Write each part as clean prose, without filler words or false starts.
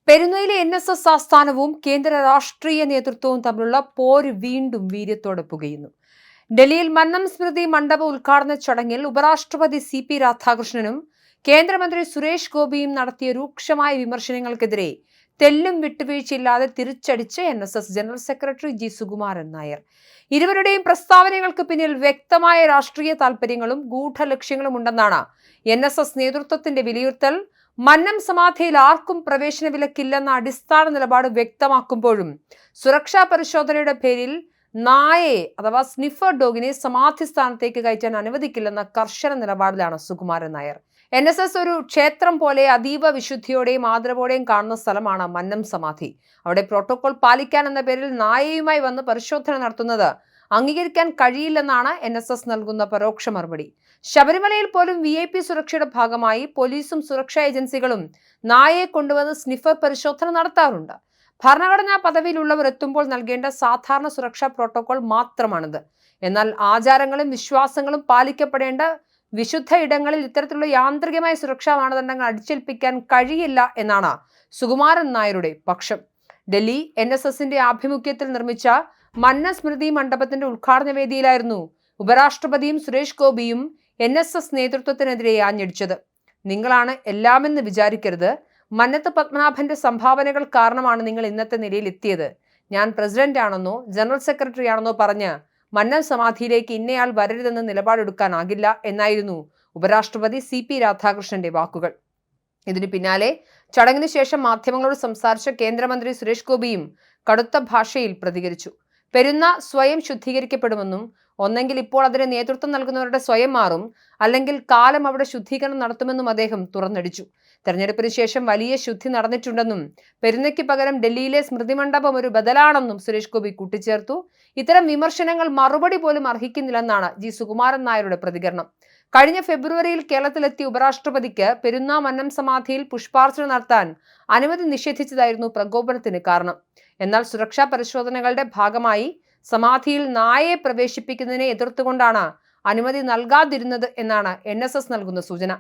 പെരുന്നയിലെ NSS ആസ്ഥാനവും കേന്ദ്ര രാഷ്ട്രീയ നേതൃത്വവും തമ്മിലുള്ള പോര് വീണ്ടും വീര്യത്തോടെ പുകയുന്നു. ഡൽഹിയിൽ മന്നം സ്മൃതി മണ്ഡപ ഉദ്ഘാടന ചടങ്ങിൽ ഉപരാഷ്ട്രപതി CP രാധാകൃഷ്ണനും കേന്ദ്രമന്ത്രി സുരേഷ് ഗോപിയും നടത്തിയ രൂക്ഷമായ വിമർശനങ്ങൾക്കെതിരെ തെല്ലും വിട്ടുവീഴ്ചയില്ലാതെ തിരിച്ചടിച്ച് NSS general secretary G. Sukumaran Nair. ഇരുവരുടെയും പ്രസ്താവനകൾക്ക് പിന്നിൽ വ്യക്തമായ രാഷ്ട്രീയ താൽപര്യങ്ങളും ഗൂഢലക്ഷ്യങ്ങളും ഉണ്ടെന്നാണ് NSS നേതൃത്വത്തിന്റെ വിലയിരുത്തൽ. മന്നം സമാധിയിൽ ആർക്കും പ്രവേശന വിലക്കില്ലെന്ന അടിസ്ഥാന നിലപാട് വ്യക്തമാക്കുമ്പോഴും സുരക്ഷാ പരിശോധനയുടെ പേരിൽ നായയെ അഥവാ സ്നിഫർ ഡോഗിനെ സമാധി സ്ഥാനത്തേക്ക് കയറ്റാൻ അനുവദിക്കില്ലെന്ന കർശന നിലപാടിലാണ് സുകുമാരൻ നായർ. NSS ഒരു ക്ഷേത്രം പോലെ അതീവ വിശുദ്ധിയോടെയും ആദരവോടെയും കാണുന്ന സ്ഥലമാണ് മന്നം സമാധി. അവിടെ പ്രോട്ടോകോൾ പാലിക്കാൻ എന്ന പേരിൽ നായയുമായി വന്ന് പരിശോധന നടത്തുന്നത് അംഗീകരിക്കാൻ കഴിയില്ലെന്നാണ് NSS നൽകുന്ന പരോക്ഷ മറുപടി. ശബരിമലയിൽ പോലും VIP സുരക്ഷയുടെ ഭാഗമായി പോലീസും സുരക്ഷാ ഏജൻസികളും നായയെ കൊണ്ടുവന്ന് സ്നിഫർ പരിശോധന നടത്താറുണ്ട്. ഭരണഘടനാ പദവിയിലുള്ളവർ എത്തുമ്പോൾ നൽകേണ്ട സാധാരണ സുരക്ഷാ പ്രോട്ടോകോൾ മാത്രമാണിത്. എന്നാൽ ആചാരങ്ങളും വിശ്വാസങ്ങളും പാലിക്കപ്പെടേണ്ട വിശുദ്ധ ഇടങ്ങളിൽ ഇത്തരത്തിലുള്ള യാന്ത്രികമായ സുരക്ഷാ മാനദണ്ഡങ്ങൾ അടിച്ചേൽപ്പിക്കാൻ കഴിയില്ല എന്നാണ് സുകുമാരൻ നായരുടെ പക്ഷം. ഡൽഹി NSSന്റെ ആഭിമുഖ്യത്തിൽ നിർമ്മിച്ച മന്ന സ്മൃതി മണ്ഡപത്തിന്റെ ഉദ്ഘാടന വേദിയിലായിരുന്നു ഉപരാഷ്ട്രപതിയും സുരേഷ് ഗോപിയും NSS നേതൃത്വത്തിനെതിരെ ആഞ്ഞടിച്ചത്. നിങ്ങളാണ് എല്ലാമെന്ന് വിചാരിക്കരുത്. മന്നത്ത് പത്മനാഭന്റെ സംഭാവനകൾ കാരണമാണ് നിങ്ങൾ ഇന്നത്തെ നിലയിൽ എത്തിയത്. ഞാൻ പ്രസിഡന്റ് ആണെന്നോ ജനറൽ സെക്രട്ടറി ആണെന്നോ പറഞ്ഞ് മന്നം സമാധിയിലേക്ക് ഇന്നയാൾ വരരുതെന്ന് നിലപാടെടുക്കാനാകില്ല എന്നായിരുന്നു ഉപരാഷ്ട്രപതി CP രാധാകൃഷ്ണന്റെ വാക്കുകൾ. ഇതിനു പിന്നാലെ ചടങ്ങിന് ശേഷം മാധ്യമങ്ങളോട് സംസാരിച്ച കേന്ദ്രമന്ത്രി സുരേഷ് ഗോപിയും കടുത്ത ഭാഷയിൽ പ്രതികരിച്ചു. പെരുന്ന സ്വയം ശുദ്ധീകരിക്കപ്പെടുമെന്നും ഒന്നെങ്കിൽ ഇപ്പോൾ അതിന് നേതൃത്വം നൽകുന്നവരുടെ സ്വയം മാറും, അല്ലെങ്കിൽ കാലം അവിടെ ശുദ്ധീകരണം നടത്തുമെന്നും അദ്ദേഹം തുറന്നടിച്ചു. തെരഞ്ഞെടുപ്പിന് ശേഷം വലിയ ശുദ്ധി നടന്നിട്ടുണ്ടെന്നും പെരുന്നയ്ക്ക് പകരം ഡൽഹിയിലെ സ്മൃതി മണ്ഡപം ഒരു ബദലാണെന്നും സുരേഷ് ഗോപി കൂട്ടിച്ചേർത്തു. ഇത്തരം വിമർശനങ്ങൾ മറുപടി പോലും അർഹിക്കുന്നില്ലെന്നാണ് G. സുകുമാരൻ നായരുടെ പ്രതികരണം. കഴിഞ്ഞ ഫെബ്രുവരിയിൽ കേരളത്തിലെത്തിയ ഉപരാഷ്ട്രപതിക്ക് പെരുന്ന മന്നം സമാധിയിൽ പുഷ്പാർച്ചന നടത്താൻ അനുമതി നിഷേധിച്ചതായിരുന്നു പ്രകോപനത്തിന് കാരണം. എന്നാൽ സുരക്ഷാ പരിശോധനകളുടെ ഭാഗമായി സമാധിയിൽ നായയെ പ്രവേശിപ്പിക്കുന്നതിനെ എതിർത്തുകൊണ്ടാണ് അനുമതി നൽകാതിരുന്നത് എന്നാണ് NSS നൽകുന്ന സൂചന.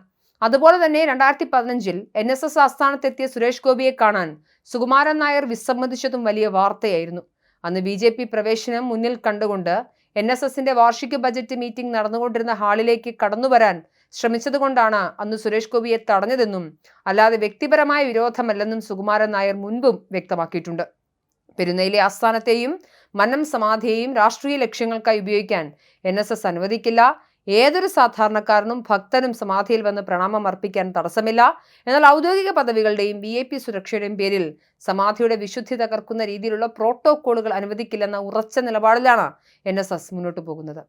അതുപോലെ തന്നെ 2015 NSS ആസ്ഥാനത്തെത്തിയ സുരേഷ് ഗോപിയെ കാണാൻ സുകുമാരൻ നായർ വിസമ്മതിച്ചതും വലിയ വാർത്തയായിരുന്നു. അന്ന് BJP പ്രവേശനം മുന്നിൽ കണ്ടുകൊണ്ട് NSSന്റെ വാർഷിക ബജറ്റ് മീറ്റിംഗ് നടന്നുകൊണ്ടിരുന്ന ഹാളിലേക്ക് കടന്നുവരാൻ ശ്രമിച്ചതുകൊണ്ടാണ് അന്ന് സുരേഷ് ഗോപിയെ തടഞ്ഞതെന്നും അല്ലാതെ വ്യക്തിപരമായ വിരോധമല്ലെന്നും സുകുമാരൻ നായർ മുൻപും വ്യക്തമാക്കിയിട്ടുണ്ട്. പെരുന്നയിലെ ആസ്ഥാനത്തെയും മന്നം സമാധിയെയും രാഷ്ട്രീയ ലക്ഷ്യങ്ങൾക്കായി ഉപയോഗിക്കാൻ NSS അനുവദിക്കില്ല. ഏതൊരു സാധാരണക്കാരനും ഭക്തനും സമാധിയിൽ വന്ന് പ്രണാമം അർപ്പിക്കാൻ തടസ്സമില്ല. എന്നാൽ ഔദ്യോഗിക പദവികളുടെയും VIP സുരക്ഷയുടെയും പേരിൽ സമാധിയുടെ വിശുദ്ധി തകർക്കുന്ന രീതിയിലുള്ള പ്രോട്ടോകോളുകൾ അനുവദിക്കില്ലെന്ന ഉറച്ച നിലപാടിലാണ് NSS മുന്നോട്ട് പോകുന്നത്.